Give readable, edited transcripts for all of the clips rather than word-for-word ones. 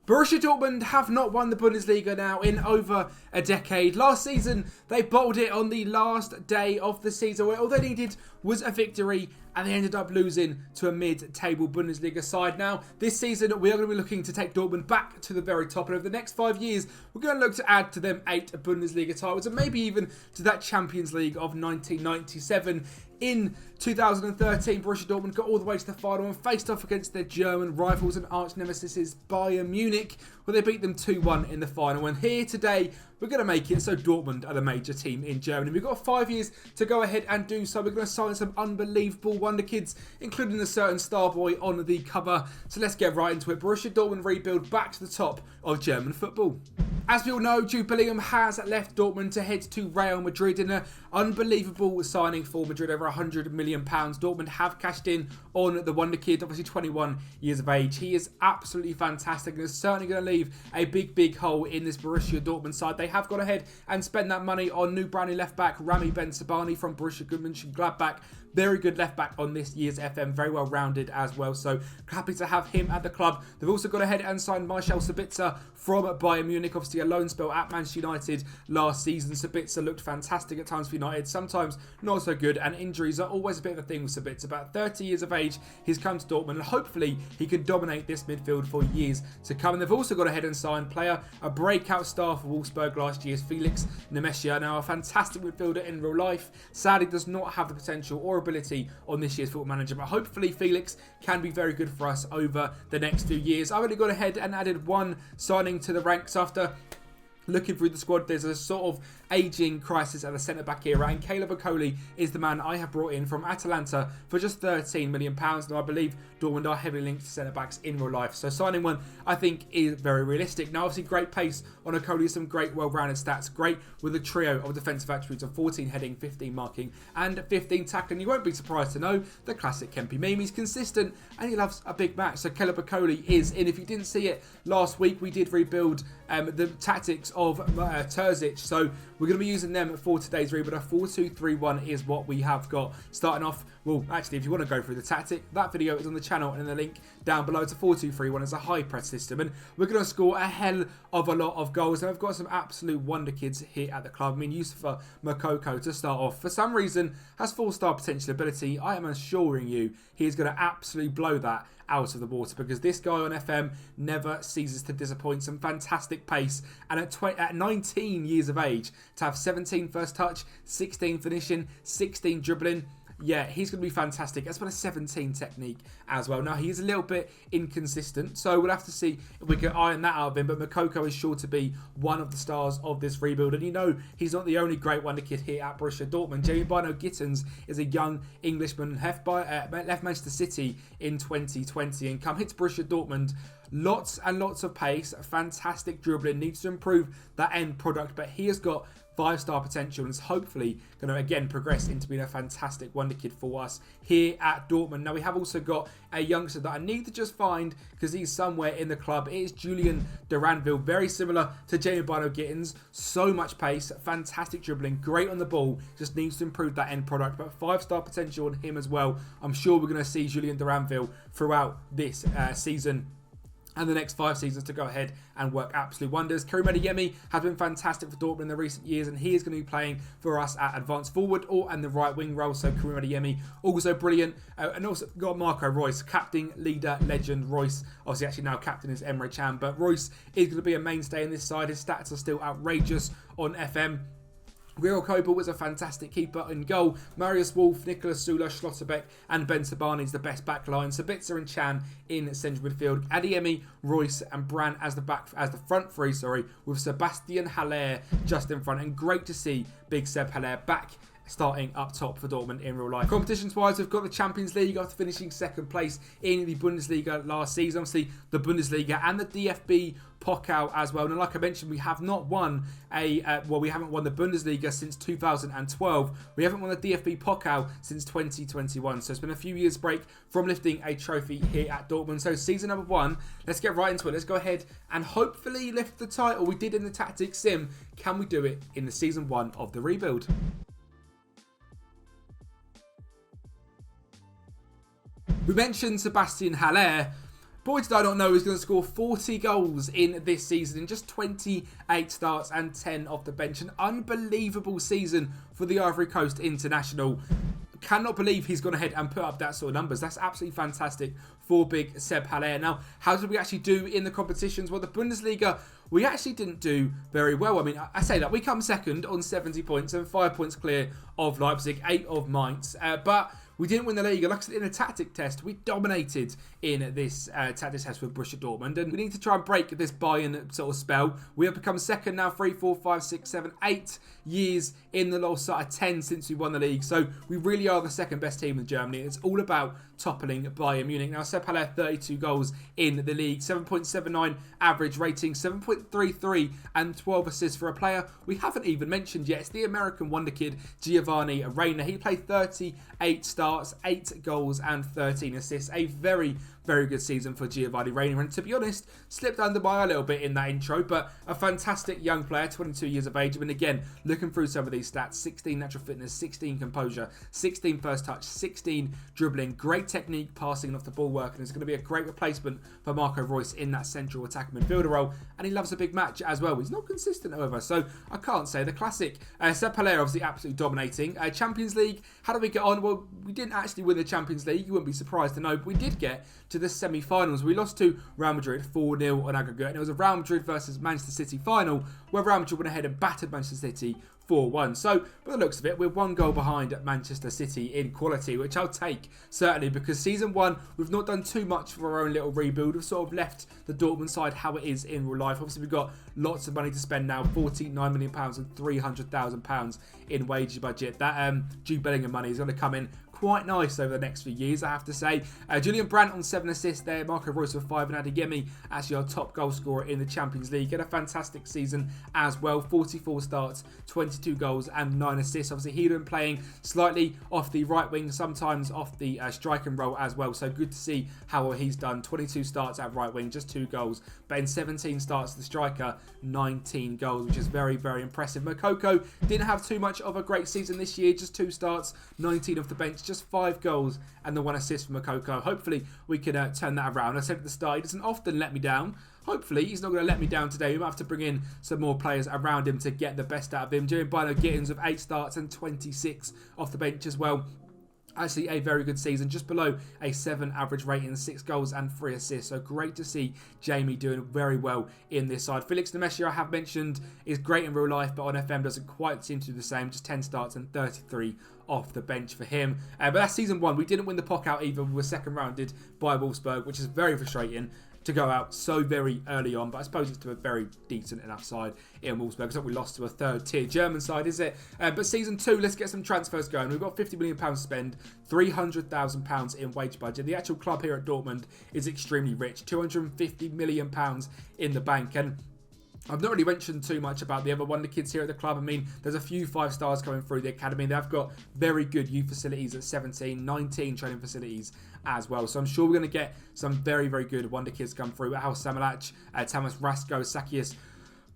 Borussia Dortmund have not won the Bundesliga now in over a decade. Last season, they bottled it on the last day of the season, where all they needed was a victory, and they ended up losing to a mid-table Bundesliga side. Now, this season, we are going to be looking to take Dortmund back to the very top, and over the next 5 years, we're going to look to add to them 8 Bundesliga titles, and maybe even to that Champions League of 1997. In 2013, Borussia Dortmund got all the way to the final and faced off against their German rivals and arch nemesis Bayern Munich, where they beat them 2-1 in the final. And here today, we're going to make it so Dortmund are the major team in Germany. We've got 5 years to go ahead and do so. We're going to sign some unbelievable wonder kids, including a certain star boy on the cover. So let's get right into it. Borussia Dortmund rebuild back to the top of German football. As we all know, Jude Bellingham has left Dortmund to head to Real Madrid in an unbelievable signing for Madrid, over £100 million. Dortmund have cashed in on the wonder kid, obviously 21 years of age. He is absolutely fantastic and is certainly going to leave a big hole in this Borussia Dortmund side. They have gone ahead and spent that money on new brand new left back Rami Ben-Sabani from Borussia Mönchengladbach. Very good left back on this year's FM, very well rounded as well. So happy to have him at the club. They've also gone ahead and signed Marcel Sabitzer from Bayern Munich, obviously a loan spell at Manchester United last season. Sabitzer looked fantastic at times for United, sometimes not so good, and injuries are always a bit of a thing with Sabitzer. About 30 years of age, he's come to Dortmund, and hopefully he can dominate this midfield for years to come. And they've also gone ahead and signed a breakout star for Wolfsburg last year's Felix Nemessia, now a fantastic midfielder in real life. Sadly does not have the potential or ability on this year's Football Manager, but hopefully Felix can be very good for us over the next few years. I've only gone ahead and added one signing to the ranks after looking through the squad. There's a sort of aging crisis at the centre-back era, and Caleb Okoli is the man I have brought in from Atalanta for just £13 million. Now, I believe Dortmund are heavily linked to centre-backs in real life, so signing one I think is very realistic. Now, obviously, great pace on Okoli, some great well-rounded stats, great with a trio of defensive attributes of 14 heading, 15 marking, and 15 tackling. You won't be surprised to know the classic Kempi meme. He's consistent, and he loves a big match, so Caleb Okoli is in. If you didn't see it last week, we did rebuild the tactics of Terzic, so we're going to be using them for today's rebuild. A 4-2-3-1 is what we have got. Starting off, well, actually, if you want to go through the tactic, that video is on the channel and in the link down below. It's a 4-2-3-1. It's a high press system, and we're going to score a hell of a lot of goals. And I've got some absolute wonder kids here at the club. I mean, Yusufa Moukoko to start off, for some reason, has 4-star potential ability. I am assuring you he is going to absolutely blow that out of the water, because this guy on FM never ceases to disappoint. Some fantastic pace, and at 19 years of age, to have 17 first touch, 16 finishing, 16 dribbling, yeah, he's going to be fantastic, as well as 17 technique as well. Now, he is a little bit inconsistent, so we'll have to see if we can iron that out of him, but Moukoko is sure to be one of the stars of this rebuild, and you know he's not the only great wonder kid here at Borussia Dortmund. Jamie Bino Gittens is a young Englishman, left Manchester City in 2020, and come hits Borussia Dortmund. Lots and lots of pace, fantastic dribbling, needs to improve that end product, but he has got 5-star potential and is hopefully going to again progress into being a fantastic wonder kid for us here at Dortmund. Now, we have also got a youngster that I need to just find because he's somewhere in the club. It is Julian Duranville, very similar to Jamie Bino Gittens. So much pace, fantastic dribbling, great on the ball, just needs to improve that end product, but 5-star potential on him as well. I'm sure we're going to see Julian Duranville throughout this season and the next 5 seasons to go ahead and work absolute wonders. Karim Adeyemi has been fantastic for Dortmund in the recent years, and he is going to be playing for us at advanced forward or in the right wing role. So Karim Adeyemi also brilliant, and also got Marco Reus, captain, leader, legend. Reus obviously actually now captain is Emre Can, but Reus is going to be a mainstay in this side. His stats are still outrageous on FM. Real Kobel was a fantastic keeper in goal. Marius Wolf, Nicolas Sula, Schlotterbeck and Ben Sabani is the best back line. Sabitzer and Chan in central midfield. Adeyemi, Royce and Brandt as the front three, with Sebastian Haller just in front. And great to see big Seb Haller back starting up top for Dortmund in real life. Competitions-wise, we've got the Champions League after finishing second place in the Bundesliga last season. Obviously, the Bundesliga and the DFB Pokal as well. And like I mentioned, we have not won we haven't won the Bundesliga since 2012. We haven't won the DFB Pokal since 2021. So it's been a few years break from lifting a trophy here at Dortmund. So season number 1, let's get right into it. Let's go ahead and hopefully lift the title we did in the Tactics Sim. Can we do it in the season 1 of the rebuild? We mentioned Sebastian Haller, Boy did I not know he's going to score 40 goals in this season in just 28 starts and 10 off the bench. An unbelievable season for the Ivory Coast international. Cannot believe he's gone ahead and put up that sort of numbers. That's absolutely fantastic for big Seb Haller. Now, how did we actually do in the competitions? Well, the Bundesliga, we actually didn't do very well. I mean, I say that. We come second on 70 points and 5 points clear of Leipzig, 8 of Mainz. But we didn't win the league. Like I said, in a tactic test, we dominated in this tactic test with Borussia Dortmund. And we need to try and break this Bayern sort of spell. We have become second now, 3, 4, 5, 6, 7, 8 years in the last sort of 10 since we won the league. So we really are the second best team in Germany. It's all about toppling Bayern Munich. Now, Seb Haller, 32 goals in the league, 7.79 average rating, 7.33 and 12 assists for a player we haven't even mentioned yet. It's the American wonder kid, Giovanni Reina. He played 38 starts, 8 goals and 13 assists. A very, very good season for Giovanni Reina, and to be honest, slipped under my eye a little bit in that intro, but a fantastic young player, 22 years of age. And again, looking through some of these stats, 16 natural fitness, 16 composure, 16 first touch, 16 dribbling, great technique, passing and off the ball work, and it's going to be a great replacement for Marco Reus in that central attacking midfielder role. And he loves a big match as well. He's not consistent, however, so I can't say. The classic Seb Haller obviously absolutely dominating. Champions League, how did we get on? Well, we didn't actually win the Champions League. You wouldn't be surprised to know, but we did get to the semi-finals. We lost to Real Madrid 4-0 on aggregate, and it was a Real Madrid versus Manchester City final where Real Madrid went ahead and battered Manchester City 4-1. So, by the looks of it, we're 1 goal behind Manchester City in quality, which I'll take, certainly, because Season 1, we've not done too much for our own little rebuild. We've sort of left the Dortmund side how it is in real life. Obviously, we've got lots of money to spend now, £49 million and £300,000 in wage budget. That Jude Bellingham money is going to come in quite nice over the next few years, I have to say. Julian Brandt on 7 assists there, Marco Reus with 5, and Adeyemi actually our top goal scorer in the Champions League. Had a fantastic season as well, 44 starts, 22 goals and 9 assists. Obviously, he'd been playing slightly off the right wing, sometimes off the striking role as well, so good to see how well he's done. 22 starts at right wing, just 2 goals, but in 17 starts the striker, 19 goals, which is very, very impressive. Moukoko didn't have too much of a great season this year, just 2 starts, 19 off the bench, just 5 goals and the 1 assist from Moukoko. Hopefully we can turn that around. I said at the start, he doesn't often let me down. Hopefully he's not going to let me down today. We might have to bring in some more players around him to get the best out of him. Jeremy Gittins with 8 starts and 26 off the bench as well. Actually, a very good season, just below a 7 average rating, 6 goals and 3 assists. So great to see Jamie doing very well in this side. Felix Nemesio, I have mentioned, is great in real life, but on FM doesn't quite seem to do the same. Just 10 starts and 33 off the bench for him. But that's Season 1. We didn't win the Pokal either. We were second rounded by Wolfsburg, which is very frustrating to go out so very early on, but I suppose it's to a very decent enough side in Wolfsburg. It's not we lost to a 3rd tier German side, is it? But Season 2, let's get some transfers going. We've got £50 million to spend, £300,000 in wage budget. The actual club here at Dortmund is extremely rich, £250 million in the bank, and I've not really mentioned too much about the other wonder kids here at the club. I mean, there's a few 5 stars coming through the academy. They've got very good youth facilities at 17, 19 training facilities as well. So I'm sure we're going to get some very, very good wonder kids come through. Al Samalach, Tamas Rasko, Sakias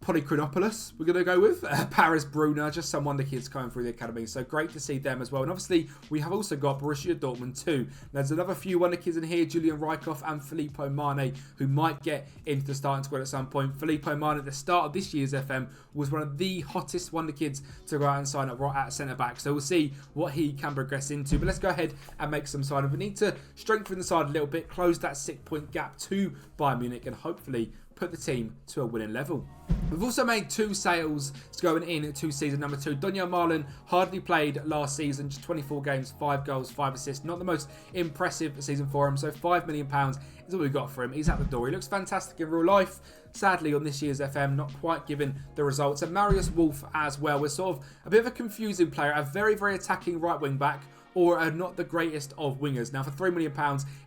Polychronopoulos, we're going to go with Paris Brunner, just some wonder kids coming through the academy, so great to see them as well. And obviously we have also got Borussia Dortmund too. There's another few wonder kids in here, Julian Rykhoff and Filippo Mane, who might get into the starting squad at some point. Filippo Mane at the start of this year's FM was one of the hottest wonder kids to go out and sign up right at centre back, so we'll see what he can progress into. But let's go ahead and make some sign-up. We need to strengthen the side a little bit, close that 6-point gap to Bayern Munich, and hopefully put the team to a winning level. We've also made 2 sales going into season number 2. Donyell Marlin hardly played last season, just 24 games, 5 goals, 5 assists. Not the most impressive season for him, so £5 million is all we've got for him. He's out the door. He looks fantastic in real life. Sadly, on this year's FM, not quite given the results. And Marius Wolf as well was sort of a bit of a confusing player, a very, very attacking right wing back, or are not the greatest of wingers. Now, for £3 million,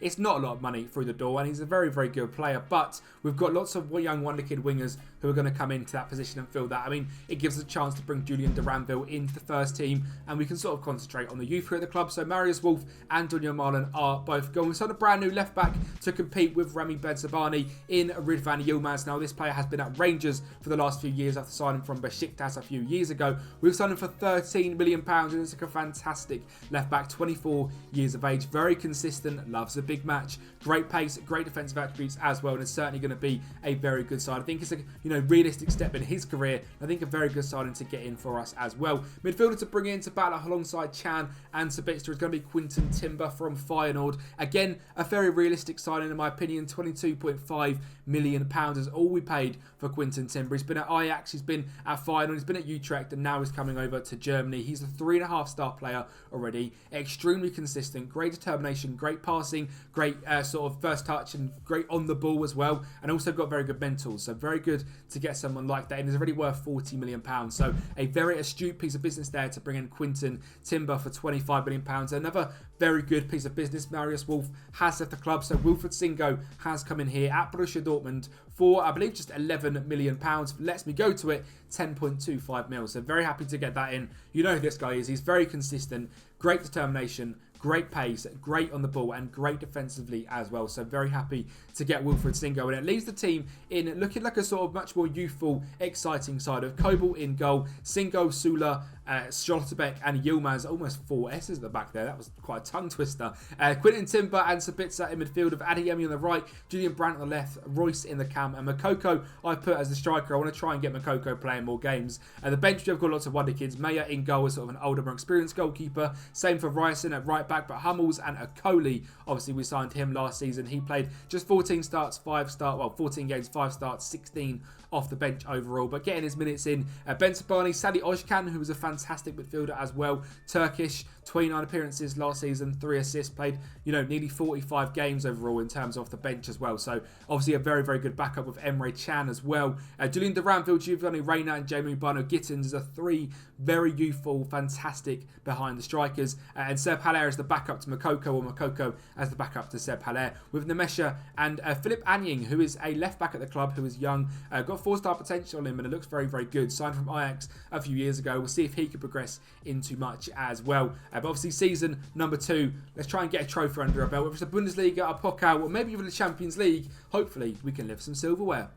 it's not a lot of money through the door, and he's a very, very good player, but we've got lots of young wonder kid wingers who are going to come into that position and fill that. I mean, it gives us a chance to bring Julian de Ranville into the first team, and we can sort of concentrate on the youth here at the club. So Marius Wolf and Donyell Marlin are both going. We've signed a brand new left back to compete with Rami Bedzabani in Ridvan Yilmaz. Now, this player has been at Rangers for the last few years after signing from Besiktas a few years ago. We've signed him for £13 million, and it's like a fantastic left back. back, 24 years of age, very consistent, loves a big match, great pace, great defensive attributes as well, and it's certainly going to be a very good side. I think it's a realistic step in his career. I think a very good signing to get in for us as well. Midfielder to bring in to battle alongside Chan and Sabitzer is going to be Quinten Timber from Feyenoord. Again, a very realistic signing in my opinion. £22.5 million is all we paid for Quinten Timber. He's been at Ajax, he's been at Feyenoord, he's been at Utrecht, and now he's coming over to Germany. He's a 3.5-star player already. Extremely consistent, great determination, great passing, great sort of first touch, and great on the ball as well, and also got very good mentals. So very good to get someone like that, and is already worth £40 million. So a very astute piece of business there to bring in Quinten Timber for £25 million. Another very good piece of business. Marius Wolf has left the club, so Wilfried Singo has come in here at Borussia Dortmund for, I believe, just £11 million. Lets me go to it, 10.25 mil. So very happy to get that in. You know who this guy is. He's very consistent, great determination, great pace, great on the ball, and great defensively as well. So very happy to get Wilfried Singo, and it leaves the team in looking like a sort of much more youthful, exciting side of Kobel in goal, Singo, Sula, Schlotterbeck and Yilmaz. Almost 4 S's at the back there. That was quite a tongue twister. Quinten Timber and Sabitzer in midfield, of Adeyemi on the right, Julian Brandt on the left, Royce in the cam, and Makoko I put as the striker. I want to try and get Makoko playing more games. The bench, we've got lots of wonder kids. Mayer in goal as sort of an older, more experienced goalkeeper. Same for Ryerson at right back, but Hummels and Okoli, obviously we signed him last season. He played just 14 starts, 14 games, 5 starts, 16 off the bench overall, but getting his minutes in. Ben Sabani, Sadi Özcan, who was a fantastic midfielder as well, Turkish, 29 appearances last season, 3 assists, played nearly 45 games overall in terms of off the bench as well. So obviously a very, very good backup with Emre Can as well. Julian Duranville, Giovanni Reina and Jamie Bano Gittins are 3 very youthful, fantastic behind the strikers. And Seb Haller as the backup to Makoko, or Makoko as the backup to Seb Haller, with Nemesha and Philip Anying, who is a left back at the club, who is young, got 4-star potential on him, and it looks very, very good. Signed from Ajax a few years ago. We'll see if he can progress into much as well. But obviously season number 2, let's try and get a trophy under our belt. Whether it's a Bundesliga, a Pokal, or maybe even the Champions League, hopefully we can lift some silverware.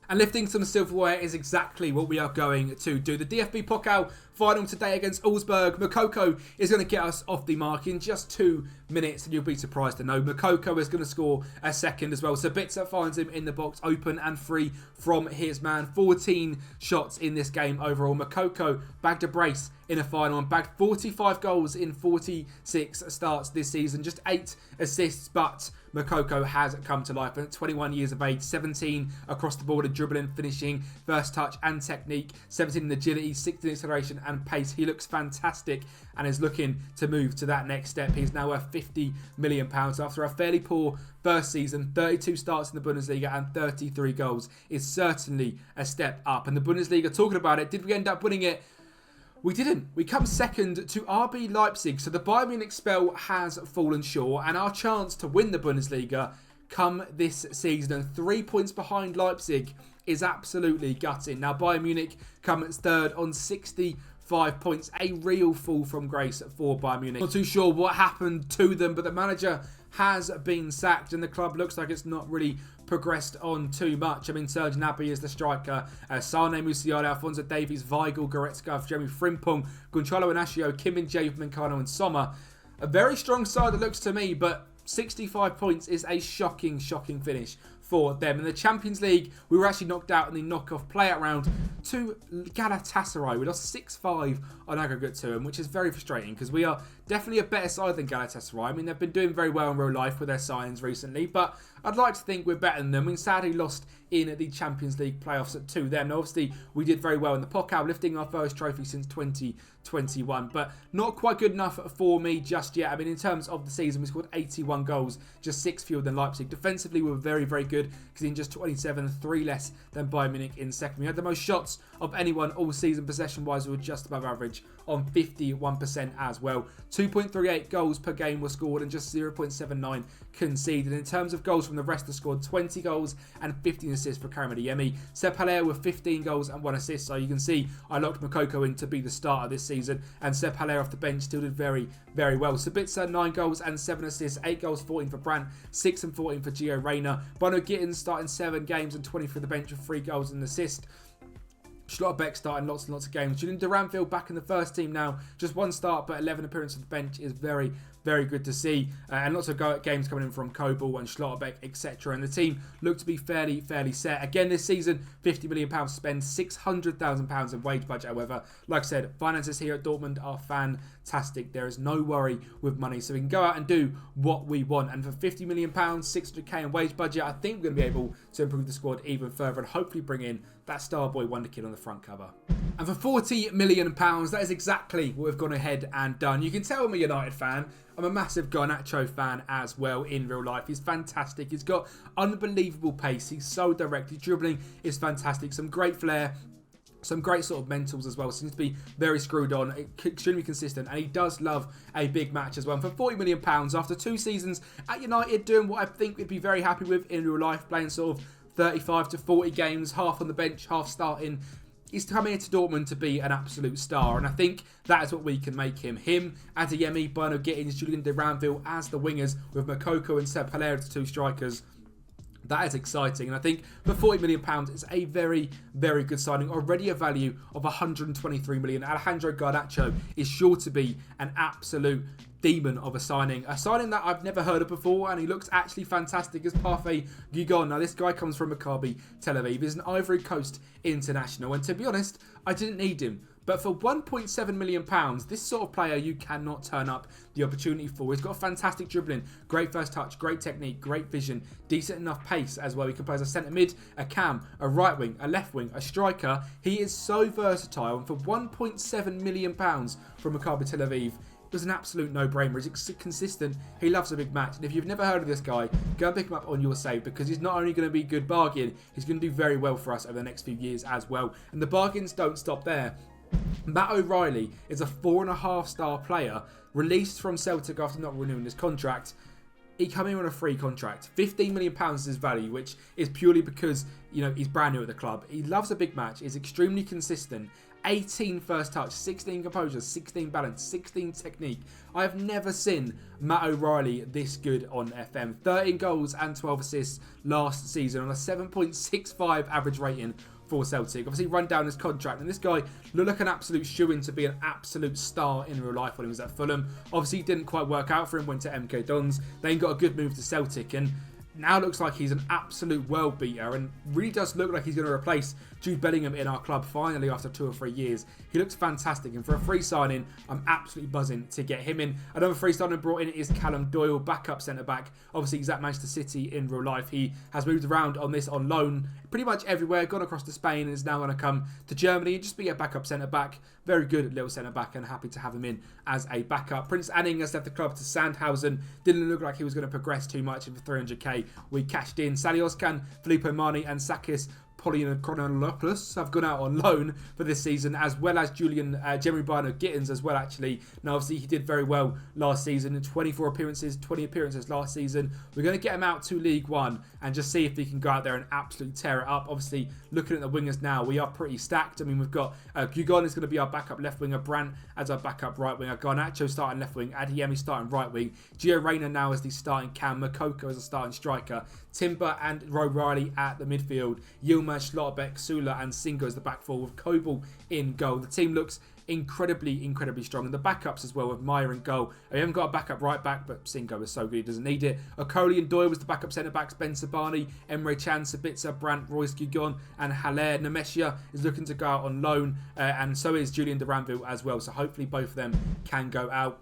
And lifting some silverware is exactly what we are going to do. The DFB Pokal final today against Augsburg. Makoko is going to get us off the mark in just 2 minutes, and you'll be surprised to know Makoko is going to score a second as well. So Bitzer finds him in the box, open and free from his man. 14 shots in this game overall. Makoko bagged a brace in a final and bagged 45 goals in 46 starts this season. Just 8 assists, but Makoko has come to life. At 21 years of age, 17 across the board in dribbling, finishing, first touch and technique, 17 in agility, 16 in acceleration and pace. He looks fantastic and is looking to move to that next step. He's now worth £50 million after a fairly poor first season. 32 starts in the Bundesliga and 33 goals is certainly a step up. And the Bundesliga, talking about it, did we end up winning it? We didn't. We come second to RB Leipzig. So the Bayern Munich spell has fallen short, and our chance to win the Bundesliga come this season, and 3 points behind Leipzig, is absolutely gutting. Now Bayern Munich come third on 65 points. A real fall from grace for Bayern Munich. Not too sure what happened to them, but the manager has been sacked and the club looks like it's not really progressed on too much. I mean, Serge Gnabry is the striker, Sane Musiala, Alphonso Davies, Weigl, Goretzka, Jeremy Frimpong, Gonçalo Inacio, Kim Min-jae, Mencano and Sommer. A very strong side, it looks to me, but 65 points is a shocking, shocking finish for them. In the Champions League, we were actually knocked out in the knockoff play-out round to Galatasaray. We lost 6-5 on aggregate to them, which is very frustrating because we are definitely a better side than Galatasaray. I mean, they've been doing very well in real life with their signings recently, but I'd like to think we're better than them. We sadly lost in the Champions League playoffs to them. Now, obviously, we did very well in the Pokal, lifting our first trophy since 2021, but not quite good enough for me just yet. I mean, in terms of the season, we scored 81 goals, just 6 fewer than Leipzig. Defensively, we were very, very good because in just 27, 3 less than Bayern Munich in second. We had the most shots of anyone all season. Possession-wise, we were just above average on 51% as well. 2.38 goals per game were scored and just 0.79 conceded. In terms of goals from the rest of the squad, 20 goals and 15 assists for Karim Adeyemi. Seb Haller with 15 goals and 1 assist. So you can see I locked Makoko in to be the starter this season, and Seb Haller off the bench still did very, very well. Sabitzer, 9 goals and 7 assists, 8 goals, 14 for Brandt, 6 and 14 for Gio Reyna. Bono Gittins starting 7 games and 20 for the bench with 3 goals and an assist. Schlotterbeck starting lots and lots of games. Julian de Ranville back in the first team now. Just one start, but 11 appearances on the bench is very, very good to see. And lots of games coming in from Kobel and Schlotterbeck, etc. And the team look to be fairly set. Again, this season, £50 million to spend, £600,000 in wage budget. However, like I said, finances here at Dortmund are fantastic. There is no worry with money. So we can go out and do what we want. And for £50 million, 600k in wage budget, I think we're going to be able to improve the squad even further and hopefully bring in that star boy wonder kid on the front cover. And for £40 million, that is exactly what we've gone ahead and done. You can tell I'm a United fan. I'm a massive Garnacho fan as well in real life. He's fantastic. He's got unbelievable pace. He's so direct. His dribbling is fantastic. Some great flair. Some great sort of mentals as well. Seems to be very screwed on, extremely consistent, and he does love a big match as well. And for £40 million, after 2 seasons at United, doing what I think we'd be very happy with in real life, playing sort of 35 to 40 games, half on the bench, half starting. He's coming into Dortmund to be an absolute star, and I think that is what we can make him. Him, Adeyemi, Bernard Gittins, Julian de Ranville as the wingers, with Makoko and Seb Hilaire as 2 strikers. That is exciting, and I think for £40 million, it's a very, very good signing. Already a value of £123 million. Alejandro Garnacho is sure to be an absolute demon of a signing. A signing that I've never heard of before, and he looks actually fantastic as Parfait Guigon. Now, this guy comes from Maccabi Tel Aviv. He's an Ivory Coast international, and to be honest, I didn't need him. But for £1.7 million, this sort of player you cannot turn up the opportunity for. He's got a fantastic dribbling, great first touch, great technique, great vision, decent enough pace as well. He can play as a centre mid, a cam, a right wing, a left wing, a striker. He is so versatile, and for £1.7 million from Maccabi Tel Aviv, it was an absolute no-brainer. He's consistent. He loves a big match. And if you've never heard of this guy, go and pick him up on your save, because he's not only going to be a good bargain, he's going to do very well for us over the next few years as well. And the bargains don't stop there. Matt O'Reilly is a 4.5-star player released from Celtic after not renewing his contract. He came in on a free contract. £15 million is his value, which is purely because, you know, he's brand new at the club. He loves a big match. He's extremely consistent. 18 first touch, 16 composure, 16 balance, 16 technique. I have never seen Matt O'Reilly this good on FM. 13 goals and 12 assists last season on a 7.65 average rating for Celtic. Obviously run down his contract, and this guy looked like an absolute shoo-in to be an absolute star in real life when he was at Fulham. Obviously it didn't quite work out for him, went to MK Dons, then got a good move to Celtic, and now looks like he's an absolute world beater, and really does look like he's going to replace Jude Bellingham in our club finally after 2 or 3 years. He looks fantastic, and for a free signing, I'm absolutely buzzing to get him in. Another free signing brought in is Callum Doyle, backup centre-back. Obviously, he's at Manchester City in real life. He has moved around on loan pretty much everywhere, gone across to Spain, and is now going to come to Germany and just be a backup centre-back. Very good little centre-back, and happy to have him in as a backup. Prince Anning has left the club to Sandhausen. Didn't look like he was going to progress too much, and for 300k, we cashed in. Sally Ozcan, Filippo Mani, and Sakis Polychronopoulos have gone out on loan for this season, as well as Jeremy Bernard Gittins as well, actually. Now, obviously, he did very well last season in 24 appearances, 20 appearances last season. We're going to get him out to League One and just see if he can go out there and absolutely tear it up. Obviously, looking at the wingers now, we are pretty stacked. I mean, we've got Guigon is going to be our backup left winger, Brandt as our backup right winger, Garnacho starting left wing, Adeyemi starting right wing, Gio Reyna now as the starting cam, Makoko as a starting striker, Timber and O'Reilly at the midfield, Yilmaz, Schlotterbeck, Sula and Singo as the back four, with Kobel in goal. The team looks incredibly strong, and the backups as well with Meyer in goal. We haven't got a backup right back, but Singo is so good he doesn't need it. Okoli and Doyle was the backup centre backs, Ben Sabani, Emre Can, Sabitzer, Brandt, Royce Guigon and Haller. Nemessia is looking to go out on loan, and so is Julian de Ranville as well, so hopefully both of them can go out.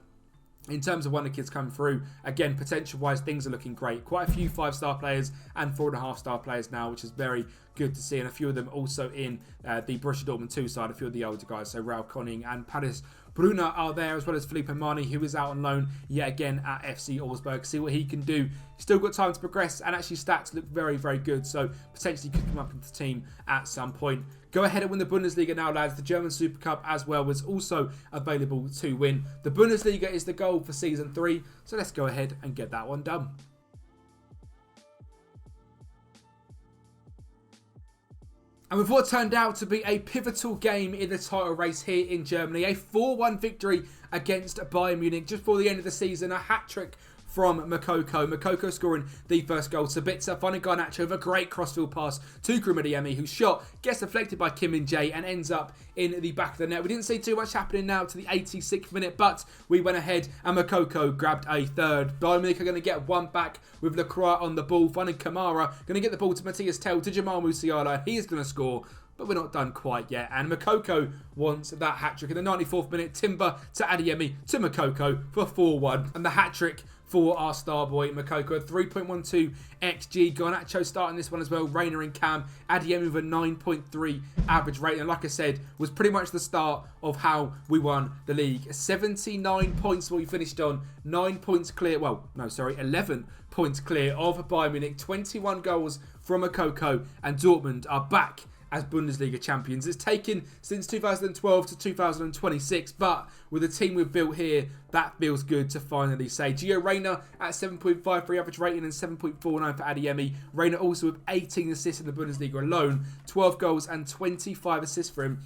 In terms of wonder kids coming through, again, potential-wise, things are looking great. Quite a few 5-star players and 4.5-star players now, which is very good to see. And a few of them also in the Borussia Dortmund 2 side, a few of the older guys. So Raul Conning and Paris Bruna are there, as well as Filippo Mani, who is out on loan yet again at FC Augsburg. See what he can do. He's still got time to progress, and actually stats look very good, so potentially could come up with the team at some point. Go ahead and win the Bundesliga now, lads. The German Super Cup as well was also available to win. The Bundesliga is the goal for Season 3, so let's go ahead and get that one done. And with what turned out to be a pivotal game in the title race here in Germany, a 4-1 victory against Bayern Munich just before the end of the season, a hat-trick from Moukoko. Moukoko scoring the first goal. Sabitzer finding Garnacho with a great crossfield pass to Adeyemi, whose shot gets deflected by Kim Min-jae and ends up in the back of the net. We didn't see too much happening now to the 86th minute, but we went ahead and Moukoko grabbed a third. Bayern Munich are going to get one back with Lacroix on the ball. Finding Kamara, going to get the ball to Matthias Tell, to Jamal Musiala. He is going to score, but we're not done quite yet. And Moukoko wants that hat-trick. In the 94th minute, Timber to Adeyemi to Moukoko for 4-1. And the hat-trick for our star boy Moukoko. 3.12 XG. Garnacho starting this one as well. Reina and Cam. Adeyemi with a 9.3 average rating. And like I said, was pretty much the start of how we won the league. 79 points what we finished on. 9 points clear. Well, no, sorry, 11 points clear of Bayern Munich. 21 goals from Moukoko. And Dortmund are back as Bundesliga champions. It's taken since 2012 to 2026, but with the team we've built here, that feels good to finally say. Gio Reyna at 7.53 average rating and 7.49 for Adeyemi. Reyna also with 18 assists in the Bundesliga alone, 12 goals and 25 assists for him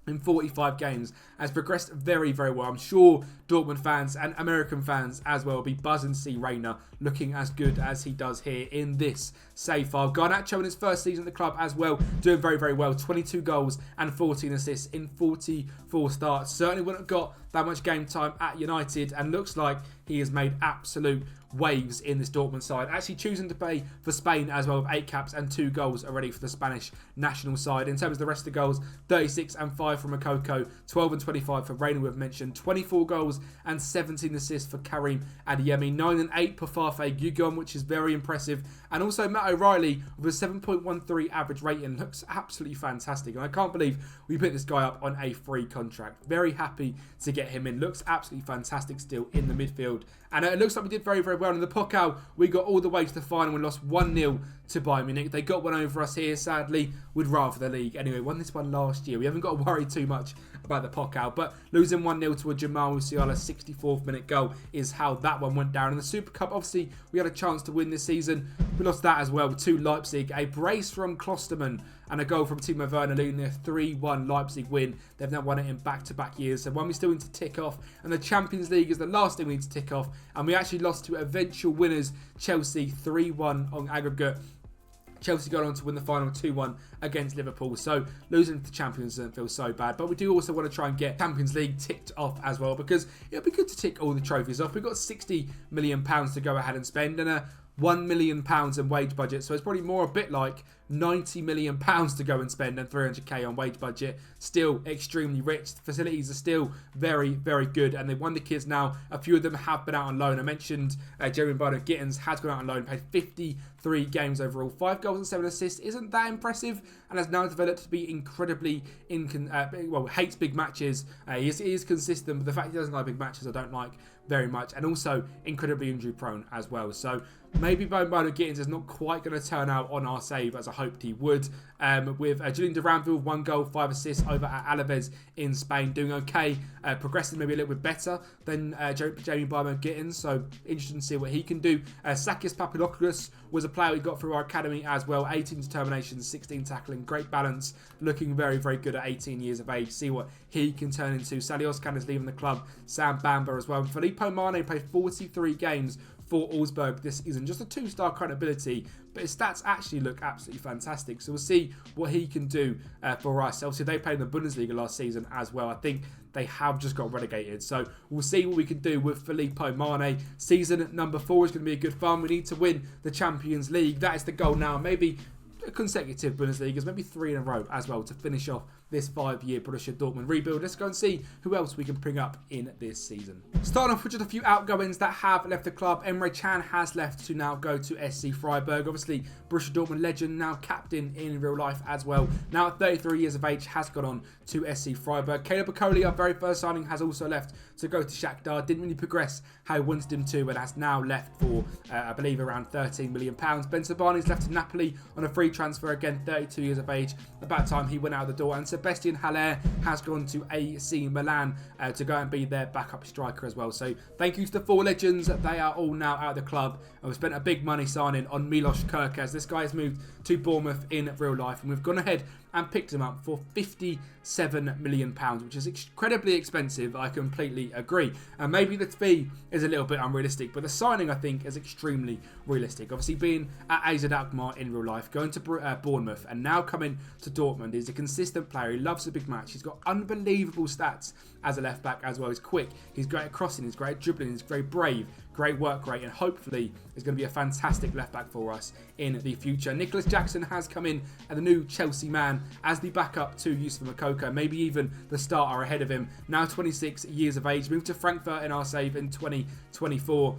in 45 games, has progressed very, very well. I'm sure Dortmund fans and American fans as well will be buzzing to see Reina looking as good as he does here in this save file. Garnacho in his first season at the club as well, doing very, very well. 22 goals and 14 assists in 44 starts. Certainly wouldn't have got that much game time at United, and looks like he has made absolute waves in this Dortmund side. Actually choosing to play for Spain as well with 8 caps and 2 goals already for the Spanish national side. In terms of the rest of the goals, 36 and 5 from Moukoko, 12 and 25 for Reina, we've mentioned, 24 goals and 17 assists for Karim Adeyemi, 9 and 8 for Parfait Gugon, which is very impressive. And also Matt O'Reilly with a 7.13 average rating, looks absolutely fantastic. And I can't believe we put this guy up on a free contract. Very happy to get him in. Looks absolutely fantastic still in the midfield. And it looks like we did very, very well. In the Pokal, we got all the way to the final and lost 1-0 to Bayern Munich. They got one over us here, sadly. We'd rather the league. Anyway, won this one last year. We haven't got to worry too much about the Pokal. But losing 1-0 to a Jamal Musiala 64th minute goal is how that one went down. In the Super Cup, obviously, we had a chance to win this season. We lost that as well to Leipzig. A brace from Klosterman and a goal from Timo Werner leading their 3-1 Leipzig win. They've now won it in back-to-back years. So one we still need to tick off. And the Champions League is the last thing we need to tick off. And we actually lost to eventual winners Chelsea 3-1 on aggregate. Chelsea got on to win the final 2-1 against Liverpool. So losing to the Champions doesn't feel so bad. But we do also want to try and get Champions League ticked off as well, because it'll be good to tick all the trophies off. We've got £60 million to go ahead and spend, and a £1 million in wage budget. So it's probably more a bit like £90 million to go and spend and 300k on wage budget. Still extremely rich. The facilities are still very, very good, and they've won the kids now. A few of them have been out on loan. I mentioned Jeremy Gittins has gone out on loan, played 53 games overall, 5 goals and 7 assists. Isn't that impressive? And has now developed to be incredibly hates big matches. He is consistent, but the fact he doesn't like big matches I don't like very much, and also incredibly injury prone as well. So maybe Bono Gittins is not quite going to turn out on our save as I hoped he would. With Julian Duranville, 1 goal, 5 assists over at Alaves in Spain, doing okay, progressing maybe a little bit better than Jamie Bono Gittins. So interesting to see what he can do. Sakis Papadopoulos was a player we got through our academy as well. 18 determination, 16 tackling, great balance, looking very, very good at 18 years of age. See what he can turn into. Salioscan is leaving the club. Sam Bamba as well. And Filippo Mane played 43 games for Augsburg this season. Just a 2-star credibility, but his stats actually look absolutely fantastic. So we'll see what he can do for us. Obviously, they played in the Bundesliga last season as well. I think they have just got relegated. So we'll see what we can do with Filippo Mane. Season number 4 is going to be a good fun. We need to win the Champions League. That is the goal now. Maybe consecutive Bundesligas, maybe 3 in a row as well, to finish off this 5-year Borussia Dortmund rebuild. Let's go and see who else we can bring up in this season. Starting off with just a few outgoings that have left the club. Emre Can has left to now go to SC Freiburg. Obviously, Borussia Dortmund legend, now captain in real life as well. Now at 33 years of age, has gone on to SC Freiburg. Caleb Okoli, our very first signing, has also left to go to Shakhtar. Didn't really progress how he wanted him to, and has now left for, I believe, around £13 million. Ben Sabani's left to Napoli on a free transfer, again, 32 years of age. About time he went out the door. And Sebastian Haller has gone to AC Milan to go and be their backup striker as well. So thank you to the 4 legends. They are all now out of the club. And we've spent a big money signing on Milos Kerkez. This guy has moved to Bournemouth in real life, and we've gone ahead and picked him up for £57 million, which is incredibly expensive. I completely agree. And maybe the fee is a little bit unrealistic, but the signing, I think, is extremely realistic. Obviously, being at AZ Alkmaar in real life, going to Bournemouth, and now coming to Dortmund, he's a consistent player. He loves a big match. He's got unbelievable stats as a left back as well. He's quick. He's great at crossing. He's great at dribbling. He's very brave. Great work rate, and hopefully is going to be a fantastic left back for us in the future. Nicholas Jackson has come in as the new Chelsea man as the backup to Yusuf Moukoko, maybe even the starter ahead of him. Now 26 years of age, moved to Frankfurt in our save in 2024.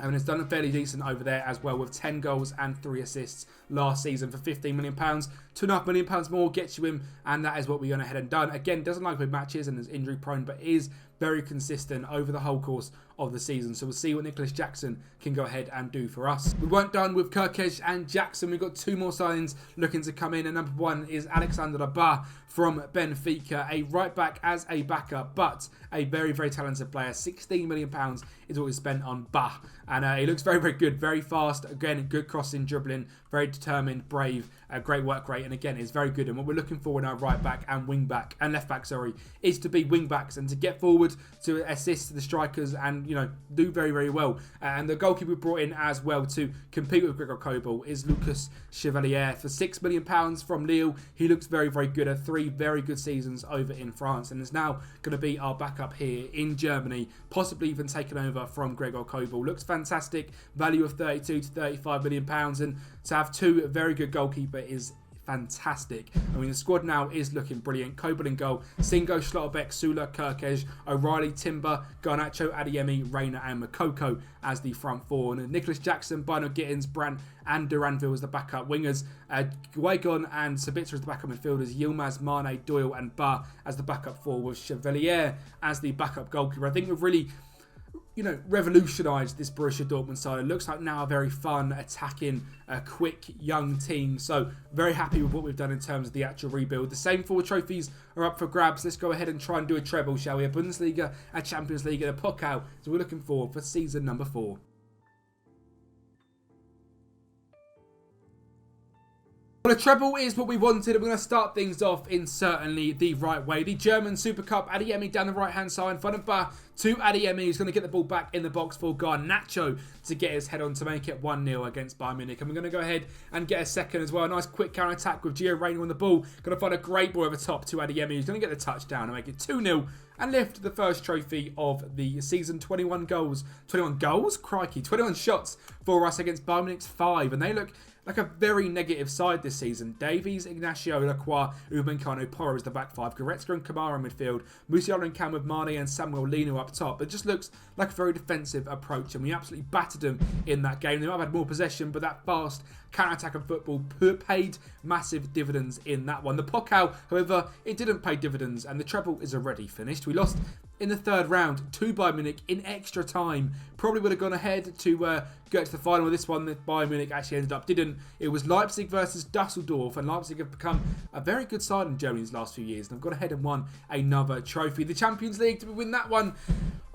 And has done fairly decent over there as well, with 10 goals and 3 assists last season for £15 million. £2.5 million more gets you him, and that is what we went ahead and done. Again, doesn't like big matches and is injury prone, but is very consistent over the whole course of the season. So we'll see what Nicholas Jackson can go ahead and do for us. We weren't done with Kerkez and Jackson. We've got 2 more signings looking to come in, and number 1 is Alexander Bah from Benfica, a right back as a backup, but a very, very talented player. £16 million is what we spent on Bah, and he looks very, very good, very fast. Again, good crossing, dribbling, very determined, brave, great work rate, and again, is very good. And what we're looking for in our right back and wing back and left back, is to be wing backs and to get forward, to assist the strikers, and do very, very well. And the goalkeeper we brought in as well to compete with Gregor Kobel is Lucas Chevalier for £6 million from Lille. He looks very, very good at 3 very good seasons over in France, and is now going to be our backup here in Germany, possibly even taken over from Gregor Kobel. Looks fantastic, value of £32 to £35 million, and to have 2 very good goalkeeper is fantastic. I mean, the squad now is looking brilliant. Kobel in goal, Singo, Schlotterbeck, Sula, Kerkez, O'Reilly, Timber, Garnacho, Adeyemi, Reina and Moukoko as the front 4. And Nicholas Jackson, Bino Gittins, Brandt and Duranville as the backup wingers. Guegon and Sabitzer as the backup midfielders. Yilmaz, Mane, Doyle and Bah as the backup 4, with Chevalier as the backup goalkeeper. I think we've really revolutionised this Borussia Dortmund side. It looks like now a very fun, attacking, quick, young team. So very happy with what we've done in terms of the actual rebuild. The same 4 trophies are up for grabs. Let's go ahead and try and do a treble, shall we? A Bundesliga, a Champions League and a Pokal. So we're looking forward for season number 4. Well, a treble is what we wanted, and we're going to start things off in certainly the right way. The German Super Cup, Adeyemi down the right-hand side, front of Bah to Adeyemi, who's going to get the ball back in the box for Garnacho to get his head on to make it 1-0 against Bayern Munich. And we're going to go ahead and get a second as well. A nice quick counter-attack with Gio Reyna on the ball. Going to find a great ball over top to Adeyemi, who's going to get the touchdown and make it 2-0 and lift the first trophy of the season. 21 goals? Crikey. 21 shots for us against Bayern Munich's 5. And they look like a very negative side this season. Davies, Ignacio, Lacroix, Upamecano, Porro as the back 5, Goretzka and Kamara midfield, Musiala and Cam with Mane and Samuel Lino up top. It just looks like a very defensive approach, and we absolutely battered them in that game. They might have had more possession, but that fast counter-attack and football paid massive dividends in that one. The Pokal, however, it didn't pay dividends, and the treble is already finished. We lost in the 3rd round to Bayern Munich in extra time. Probably would have gone ahead to get to the final of this one. That Bayern Munich actually ended up didn't. It was Leipzig versus Dusseldorf, and Leipzig have become a very good side in Germany these last few years, and have gone ahead and won another trophy. The Champions League, did we win that one?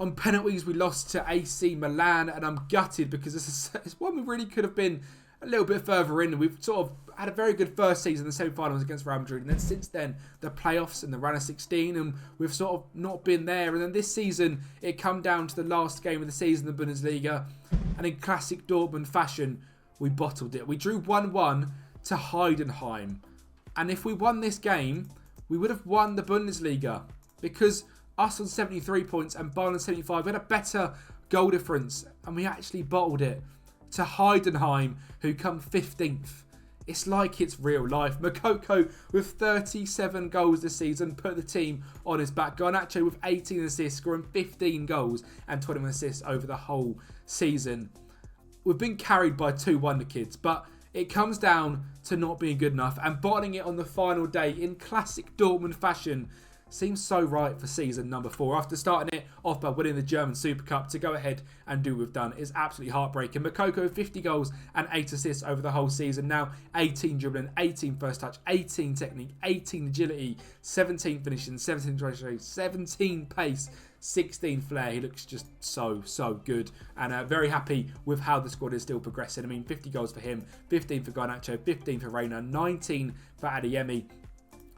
On penalties, we lost to AC Milan, and I'm gutted because it's one we really could have been a little bit further in. We've sort of had a very good first season in the semi-finals against Real Madrid, and then since then the playoffs and the round of 16, and we've sort of not been there. And then this season it come down to the last game of the season, the Bundesliga, and in classic Dortmund fashion we bottled it. We drew 1-1 to Heidenheim, and if we won this game we would have won the Bundesliga, because us on 73 points and Bayern on 75, we had a better goal difference, and we actually bottled it to Heidenheim, who come 15th. It's like it's real life. Moukoko with 37 goals this season put the team on his back. Garnacho with 18 assists, scoring 15 goals and 21 assists over the whole season. We've been carried by 2 wonder kids, but it comes down to not being good enough and bottling it on the final day in classic Dortmund fashion. seems so right for season number 4. After starting it off by winning the German Super Cup, to go ahead and do what we've done is absolutely heartbreaking. Moukoko, 50 goals and 8 assists over the whole season. Now 18 dribbling, 18 first touch, 18 technique, 18 agility, 17 finishing, 17 trajectory, 17 pace, 16 flair. He looks just so good, and very happy with how the squad is still progressing. I mean, 50 goals for him, 15 for Garnacho, 15 for Reina, 19 for Adeyemi,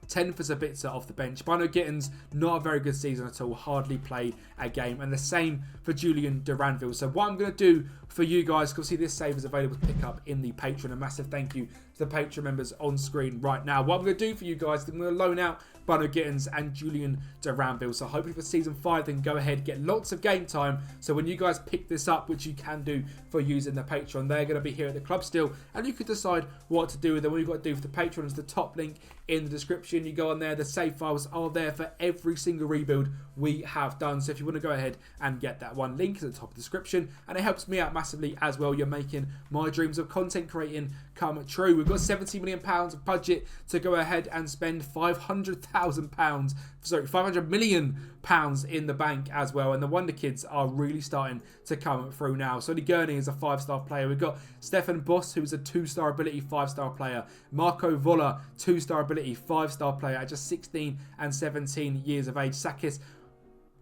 10 for Sabitzer off the bench. Bruno Gittins, not a very good season at all. Hardly played a game. And the same for Julian Duranville. So what I'm going to do for you guys, because see this save is available to pick up in the Patreon. A massive thank you to the Patreon members on screen right now. What I'm going to do for you guys is I'm going to loan out Bruno Gittins and Julian Duranville. So hopefully for season 5, then go ahead, get lots of game time. So when you guys pick this up, which you can do for using the Patreon, they're going to be here at the club still. And you could decide what to do with them. What you've got to do for the Patreon is the top link in the description. You go on there, the save files are there for every single rebuild we have done. So if you want to go ahead and get that one, link is at the top of the description, and it helps me out massively as well. You're making my dreams of content creating come true. We've got £70 million of budget to go ahead and spend £500 million in the bank as well, and the Wonder Kids are really starting to come through now. So Gurney is a 5-star player. We've got Stefan Boss, who's a 2-star ability 5-star player. Marco Voller, 2-star ability 5-star player at just 16 and 17 years of age. Sakis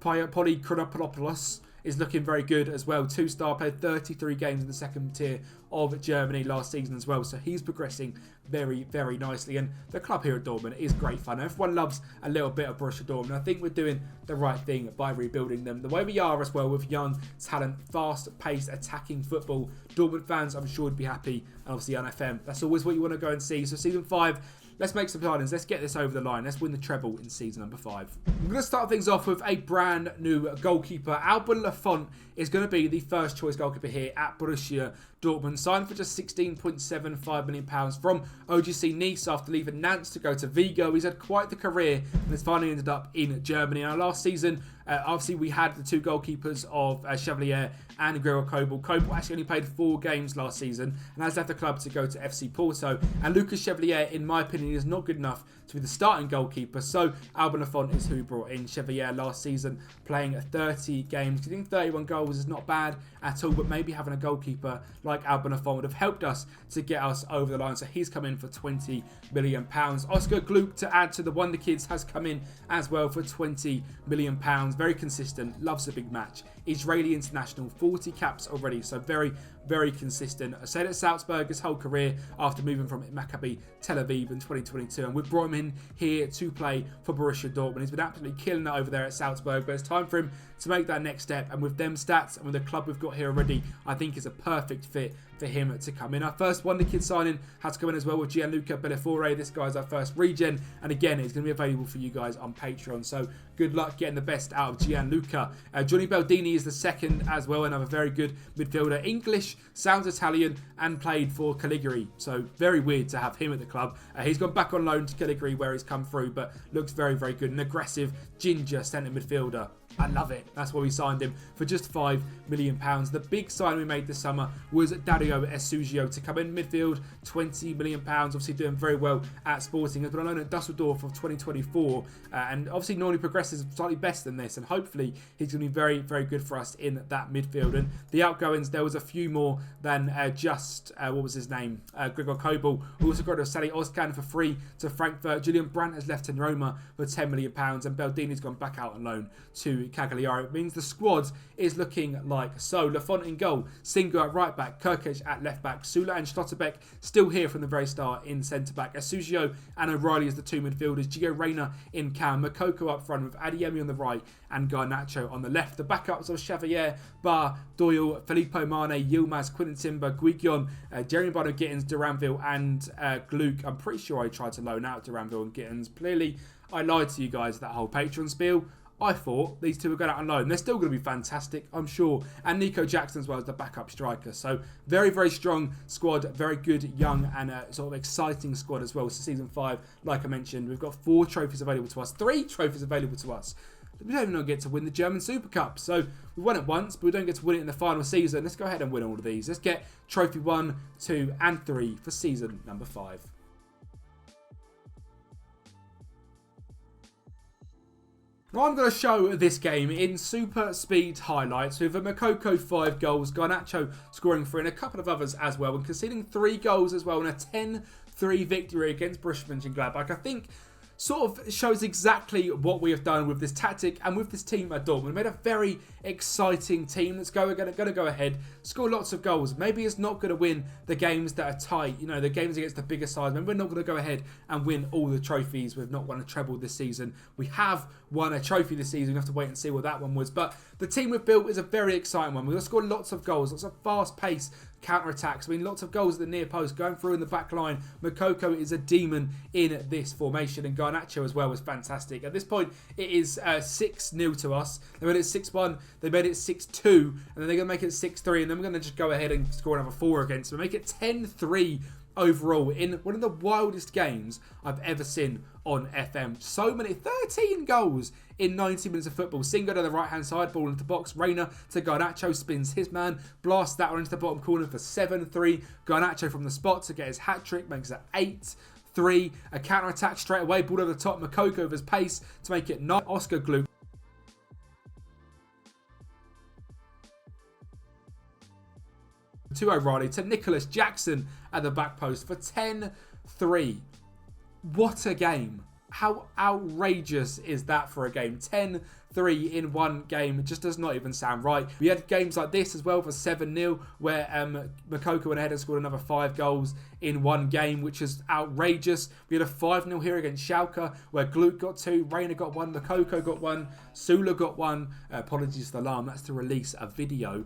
Polychronopoulos is looking very good as well. 2-star, played 33 games in the second tier of Germany last season as well. So he's progressing very nicely. And the club here at Dortmund is great fun. Everyone loves a little bit of Borussia Dortmund. I think we're doing the right thing by rebuilding them the way we are as well, with young talent, fast-paced, attacking football. Dortmund fans, I'm sure, would be happy. And obviously on FM, that's always what you want to go and see. So season 5, let's make some signings. Let's get this over the line. Let's win the treble in season number 5. I'm going to start things off with a brand new goalkeeper. Alban Lafont is going to be the first choice goalkeeper here at Borussia Dortmund. Signed for just £16.75 million from OGC Nice after leaving Nantes to go to Vigo. He's had quite the career and has finally ended up in Germany. Now, last season, obviously, we had the 2 goalkeepers of Chevalier and Gregor Kobel. Kobel actually only played 4 games last season and has left the club to go to FC Porto. And Lucas Chevalier, in my opinion, is not good enough to be the starting goalkeeper. So Alban Lafont is who brought in Chevalier last season, playing 30 games. Getting 31 goals is not bad at all, but maybe having a goalkeeper like Alban Lafont would have helped us to get us over the line. So he's come in for £20 million. Oscar Gluck, to add to the Wonder Kids, has come in as well for £20 million. Very consistent, loves a big match. Israeli international, 40 caps already, so very consistent. I stayed at Salzburg his whole career after moving from Maccabi Tel Aviv in 2022, and we've brought him in here to play for Borussia Dortmund. He's been absolutely killing it over there at Salzburg, but it's time for him to make that next step, and with them stats and with the club we've got here already, I think it's a perfect fit for him to come in. Our first Wonder Kid signing has to come in as well with Gianluca Bellafore. This guy's our first regen, and again, it's going to be available for you guys on Patreon, so good luck getting the best out of Gianluca. Johnny Baldini is the second as well, another very good midfielder. English, sounds Italian, and played for Caligari, so very weird to have him at the club. He's gone back on loan to Caligari where he's come through, but looks very good. An aggressive ginger centre midfielder. I love it. That's why we signed him for just £5 million. The big sign we made this summer was Dario Esugio to come in midfield, £20 million. Obviously doing very well at Sporting. Has been on loan at Dusseldorf of 2024, and obviously normally progresses slightly better than this, and hopefully he's going to be very good for us in that midfield. And the outgoings, there was a few more than just what was his name, Gregor Kobel. We also got Sally Ozcan for free to Frankfurt. Julian Brandt has left in Roma for £10 million, and Baldini's gone back out on loan to Cagliari. It means the squad is looking like so. Lafont in goal, Singer at right back, Kirkic at left back, Sula and Schlotterbeck still here from the very start in centre back. Esugio and O'Reilly as the 2 midfielders, Gio Reyna in cam, Moukoko up front with Adeyemi on the right and Garnacho on the left. The backups of Chevalier, Bar, Doyle, Filippo Mane, Yilmaz, Quinton Timber, Guignon, Jeremy Bruno Gittins, Duranville and Gluck. I'm pretty sure I tried to loan out Duranville and Gittins. Clearly, I lied to you guys that whole Patreon spiel. I thought these 2 were going out on loan. They're still going to be fantastic, I'm sure. And Nico Jackson as well as the backup striker. So very strong squad. Very good, young and sort of exciting squad as well. So season 5, like I mentioned, we've got 4 trophies available to us. 3 trophies available to us. We don't even get to win the German Super Cup. So we won it once, but we don't get to win it in the final season. Let's go ahead and win all of these. Let's get trophy 1, 2 and 3 for season number 5. Now I'm going to show this game in super speed highlights with a Moukoko 5 goals, Garnacho scoring 3 and a couple of others as well, and conceding 3 goals as well in a 10-3 victory against Borussia Mönchengladbach. I think sort of shows exactly what we have done with this tactic and with this team at Dortmund. We made a very exciting team that's going to go ahead, score lots of goals. Maybe it's not going to win the games that are tight, you know, the games against the bigger sides. Maybe we're not going to go ahead and win all the trophies. We've not won a treble this season. We have won a trophy this season. We have to wait and see what that one was. But the team we've built is a very exciting one. We're going to score lots of goals, lots of fast-paced counter-attacks. I mean, lots of goals at the near post, going through in the back line. Moukoko is a demon in this formation, and Garnacho as well was fantastic. At this point, it is 6-0 to us. They made it 6-1, they made it 6-2, and then they're going to make it 6-3, and then we're going to just go ahead and score another 4 against them. Make it 10-3 overall in one of the wildest games I've ever seen on FM. So many, 13 goals in 90 minutes of football. Singo to the right hand side, ball into the box. Reina to Garnacho, spins his man, blasts that one into the bottom corner for 7-3. Garnacho from the spot to get his hat trick, makes it 8-3. A counter attack straight away, ball over the top. Moukoko with his pace to make it 9. Oscar Glue to O'Reilly, to Nicholas Jackson at the back post for 10-3. What a game. How outrageous is that for a game? 10-3 in one game. It just does not even sound right. We had games like this as well for 7-0 where Moukoko went ahead and scored another 5 goals in one game, which is outrageous. We had a 5-0 here against Schalke where Gluck got 2, Reina got 1, Moukoko got 1, Sula got 1. Apologies for the alarm, that's to release a video.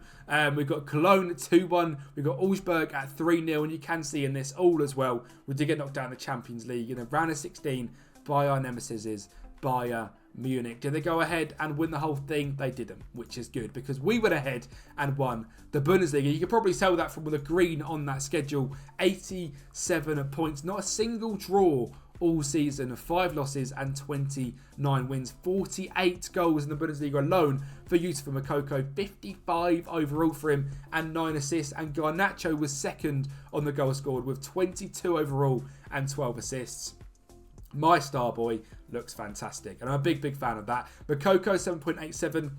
We've got Cologne at 2-1. We've got Augsburg at 3-0, and you can see in this all as well, we did get knocked down in the Champions League in a round of 16 by our nemesis, Bayern Munich. Did they go ahead and win the whole thing? They didn't, which is good because we went ahead and won the Bundesliga. You can probably tell that from the green on that schedule. 87 points, not a single draw all season, 5 losses and 29 wins. 48 goals in the Bundesliga alone for Yusufa Moukoko, 55 overall for him and 9 assists. And Garnacho was second on the goal scored with 22 overall and 12 assists. My star boy looks fantastic, and I'm a big fan of that. Moukoko 7.87,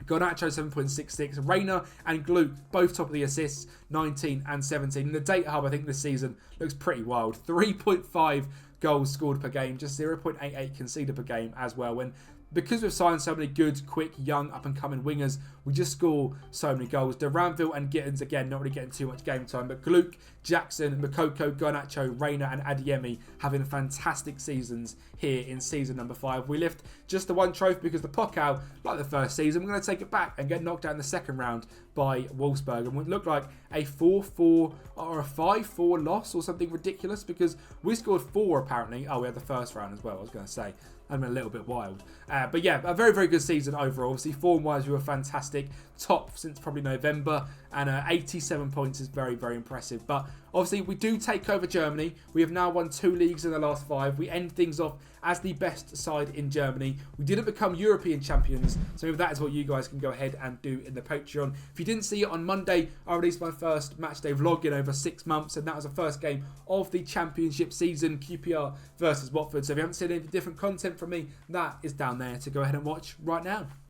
Garnacho 7.66, Reina and Gluck both top of the assists, 19 and 17. And the data hub I think this season looks pretty wild. 3.5 goals scored per game, just 0.88 conceded per game as well. When because we've signed so many good, quick, young, up-and-coming wingers, we just score so many goals. De Ranville and Gittins, again, not really getting too much game time, but Gluck, Jackson, Moukoko, Garnacho, Reina and Adeyemi having fantastic seasons here in season number 5. We lift just the 1 trophy because the Pokal, like the first season, we're going to take it back and get knocked out in the second round by Wolfsburg. And would look like a 4-4 or a 5-4 loss or something ridiculous because we scored 4 apparently. Oh, we had the first round as well, I was going to say. I'm a little bit wild. But yeah, a very good season overall. Obviously, form-wise, we were fantastic. Top since probably November. And 87 points is very impressive. But obviously, we do take over Germany. We have now won 2 leagues in the last 5. We end things off as the best side in Germany. We didn't become European champions. So that is what you guys can go ahead and do in the Patreon. If you didn't see it on Monday, I released my first matchday vlog in over 6 months. And that was the first game of the championship season, QPR versus Watford. So if you haven't seen any different content from me, that is down there to go ahead and watch right now.